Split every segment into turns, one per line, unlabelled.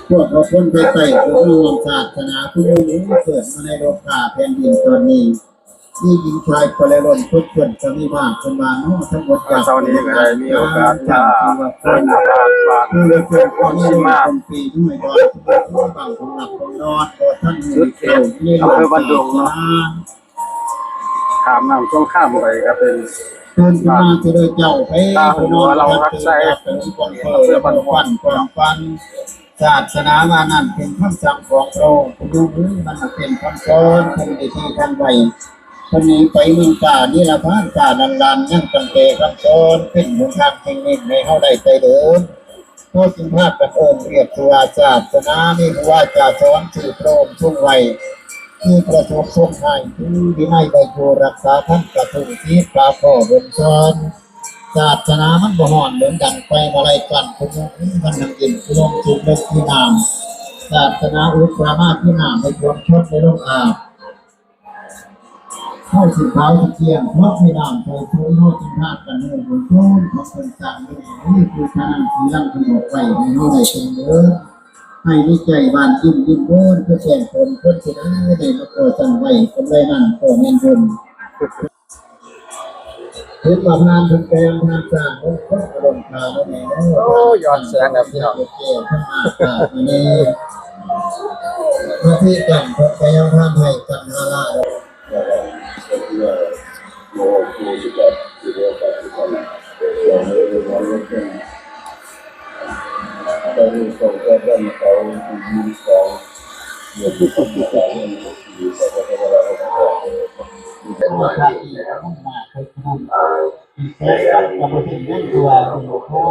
พวกเราคนไปไต่ผู้รวมศาสนาผู้รู้เกิดมาในโลกาแผ่นดินตอนนี้ที่หญิงชายคนละล้นทุกคนจะมีมากคนมาโน้ทั้งหมดจาก
เช้านี้ก็ได้มีโอกาสมา
ค
เดิ
น
นทางผ่าน
ผู้เลือกเพื่อนคนนี้มาเป็นปีด้วยบอลผู้บางคนหลับคนนอนท่านสุดเกี่ยวนี่เราบันดงนะ
ข้ามน้ำช่วงข้ามไปก็เป็น
เดินมาจะได้เจ้าไปนอนเรารักใจเป็นกองเพื่อบันควันกองฟันศาสนาว่านั่นเป็นคำสั่งของเราผู้ดูมันเป็นคำสอนคนที่ทำไว้คนนี้ไปเมืองกานี่ละพานกาดันดันยังตั้งแต่คำสอนเป็นหนทางเทคนิคในเขาได้ใจเดินเพราะจึงพากันเอิญเรียกตัวศาสนานี่ว่าจะสอนสื่อโปร่งชุ่มไว้ที่ประสบสงให้ที่วินัยใบโยรักษาท่านกระทุ่งที่ปลาพ่อบนชอนศาสนามันบ่ห่อนเหมือนดังไฟมาไล่กันทุกนี้มันนั่งกินทุลงจุดเล็กที่น้ำศาสนาอุปรามาที่น้ำในรวมชดในโลกอาบเข้าสิบเท้าสิเทียมเพราะที่น้ำใจทุนโลกจินพาดกันโน่นบนโน้นของคนต่างนี่คือการที่ลังที่ออกไปในโลกใดเป็นเนื้อให้วิจัยบ้านกินดินโน้นเพื่อแก่คนคนที่นั้นได้มาโปรดจังไว้คนไรนั่นโปรดเงินบุญเห็นว่างานเป็นแกงงานสร้างคนคนอารมณ์พาแล้วเนี่ย
โอ้ย้อนแสงครับพี่น้อง
เกี่ยวขึ้นมาค่ะนี่เพื่อที่กันคนแกงทำให้กันฮาลาตอนนี้ส่งก็เริ่มเขามีของเมื่อที่ผมจะเรียนอยู่ก็จะได้รับการเป็นว่าที่ต้องมาให้ทำแต่ก็ไม่ถึงได้ตัวเพราะ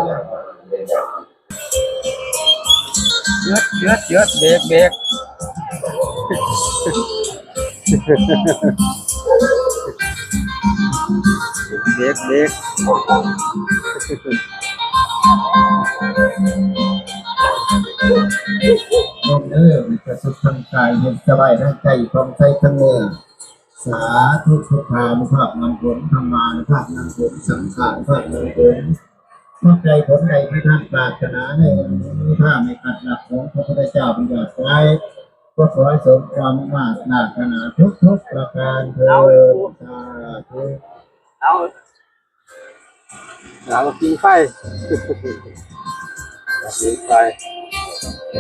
เยอะเบรกเบรกเบรกเบรก
ลมเนื้อมันจะสุขทางกายเย็นสบายทั้งใจพร้อมใจทั้งเมื่อสาธุพุทธานุภาพนำผลธรรมานุภาพนำผลสังขารภาพนำผลเมื่อใจผลใดที่ท่านปรารถนาในถ้าไม่ขัดหลักของพระพุทธเจ้าเป็นอย่างไรก็ขอให้สมความมากหนาขนาดทุกประการเถิดสาธุ
เอากินไฟกินไฟ
แ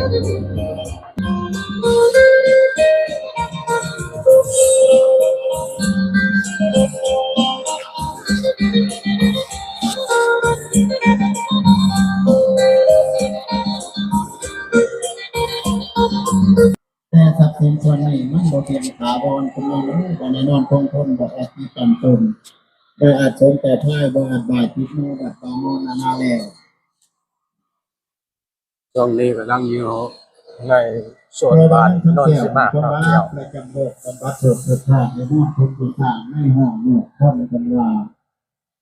ต่ทรัพย์สินส่วนนี้มันบ่เพียงถาวรคุณน้องบ่แน่นอนคงทนบ่อาจมีจำตนโดยอาจสมแต่ท้ายบ่อาจบ่ายติดโน้บัดตาโนนานาแล้ว
ช่วงนี้กำลังอยู่ในสวนบ้านนนท์สิมาครับเที่ยว
ในจำเริญบำบัดสุขภาพในห้องทุกทุกทางไม่ห้องหมู่ท่อนกันว่า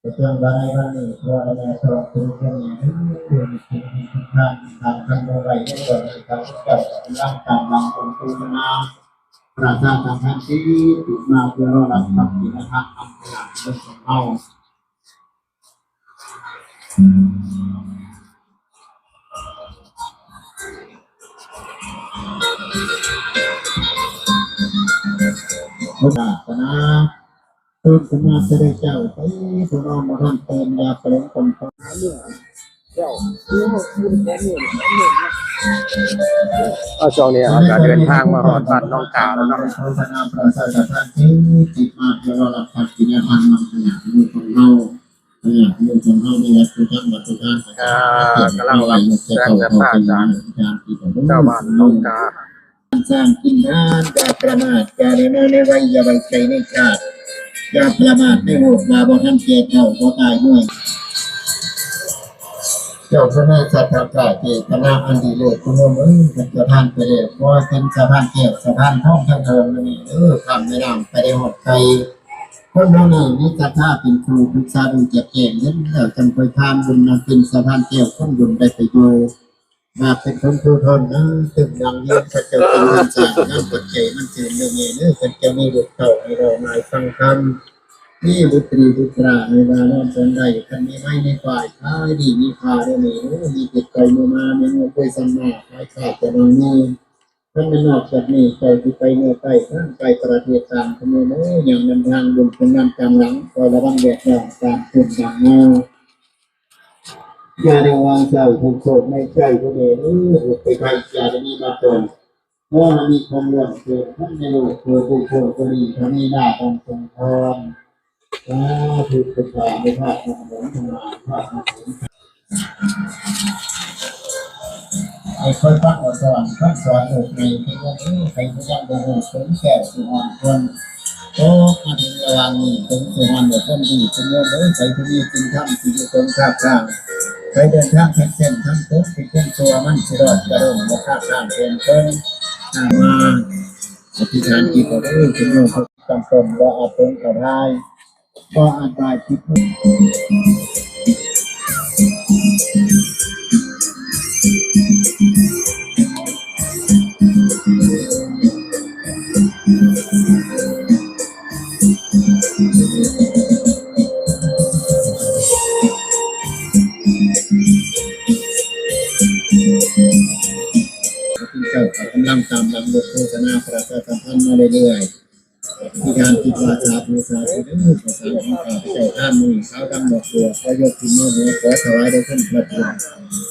จะเจออะไรบ้างนี่เพราะอะไรเพราะคือแค่นี้เรื่องสิ่งที่ทางทางทางอะไรก็เกิดจากเกิดร่างกายบางคนตัวนาประชาสัมพันธ์ที่ติดมาเพื่อรับคำที่นะครับคำหลักเรื่องของเราพุทธศาสนาตื่นขึ้นมาจะได้เจ้าไปผู้น้องมาท่านเติมยาเปลี่ยนคนฟังเรื่อง
เที่ยวช่วงนี้อากาศเดินทางมาหอดบ้านน้องกาแล้วเนาะ
โฆษณาประชาสัมพันธ์ที่ติดมาเพื่อรับคำที่ทางมันขยันมือของเราขยันมือของเราในวัดทุกท่านวัดทุกท่าน
กำลังรับแจ้งจากพระอาจารย์เจ้าบ้านน้องกา
สร้างกินทานอย่าประมาทอย่าในโมในวัยอย่าไว้ใจในชาติอย่าประมาทในโลกมาบ่ทันเกียรติเท่าบ่ตายด้วยเจ้าพระแม่สัตตะเจตนาอันดีเลิศคุณโยมเป็นสะพานไปเลยเพราะเป็นสะพานเกี่ยวสะพานท่องทั้งเทิงนี่ข้ามไม่น้ำไปได้หมดไปคนเราเนี่ยมีศรัทธาเป็นครูปรึกษาดูแจกแจงนั้นแล้วจำไปทำบุญนำเป็นสะพานเกี่ยวคนบุญได้ไปดูมาเป็นคนผู้ทนตึกดังเยี่ยมพระเจ้าเป็นเงินจ่ายนั่นปัจจัยมันเจริญเรื่องนี้เนื้อพระเจ้ามีบุตรเต่าให้เราหมายฟังคำ นี่บุตรีบุตราในวานอนสนใดคันมีไม่ในฝ่ายท้ายดีมีพาได้มีมีจิตใจมาในโมกุยสัมมาคายขาดจะนอนนี่ท่านไม่นอกจากนี้ใจที่ไปเมื่อใกล้ท่านไปประเทศตามขโมยอย่างนำทางบุญเป็นนำกำหลังคอยระวังแดดแรงตามจุดอย่างงาอย่าได้วางใจถูกโสดในใจตัวเองไปใครอย่าได้มีมาตนเพราะมันมีความเรื่องเกิดท่านในโลกเกิดผู้คนก็ดีทำให้หน้าตามทรงพรถูกประชาในภาคของหลวงธรรมะภาคของไอ้คนฟังสอนฟังสอนอกในที่ว่าใครพยายามโมโหสนแก่สุวรรณคนโอ้มาถึงระวังนี่เป็นสุวรรณแบบคนดีเป็นเมื่อเลยใครที่มีจริงทำสิ่งที่ตรงข้ามข้างใครเดินทางทั้งเส้นทั้งทุกที่เป็นตัวมันสิรอดกระโดดและข้ามข้างเป็นเพิ่มมาอธิษฐานจิตเอาไว้ถึงโยมจำเป็นและอาตงกระได้ก็อาจได้คิดที่เจ้ากำลังตามหลังบทโฆษณาประชาสัมพันธ์มาเรื่อยๆที่การจิตวาจาภูษาที่นี้ภาษาของข้าพเจ้าท่านมือเขาดำดอกบัวขอยกที่มือหัวขอถวายได้ขึ้นพระพุทธ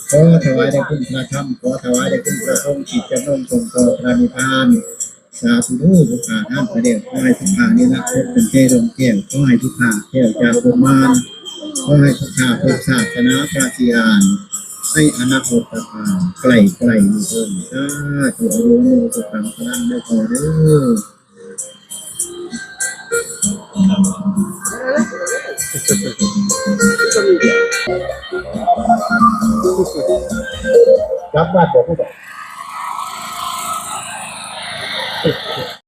ขอถวายได้ขึ้นพระธรรมขอถวายได้ขึ้นพระองค์จิตจะน้อมส่งต่อพระนิพพานสาธุทุกขาท่านประเดี๋ยวขอให้ทุกขานี้ละพบเป็นเทลงแก้วขอให้ทุกขาแก้วจากโรมานขอให้ทุกขาพบศาสนาพระศรีอานให้อนาคตตาไกลไกลมีเพิ่มสาธุอนุโมทนาพลังได้พอเด้อรับบ้านบอกผู้ใด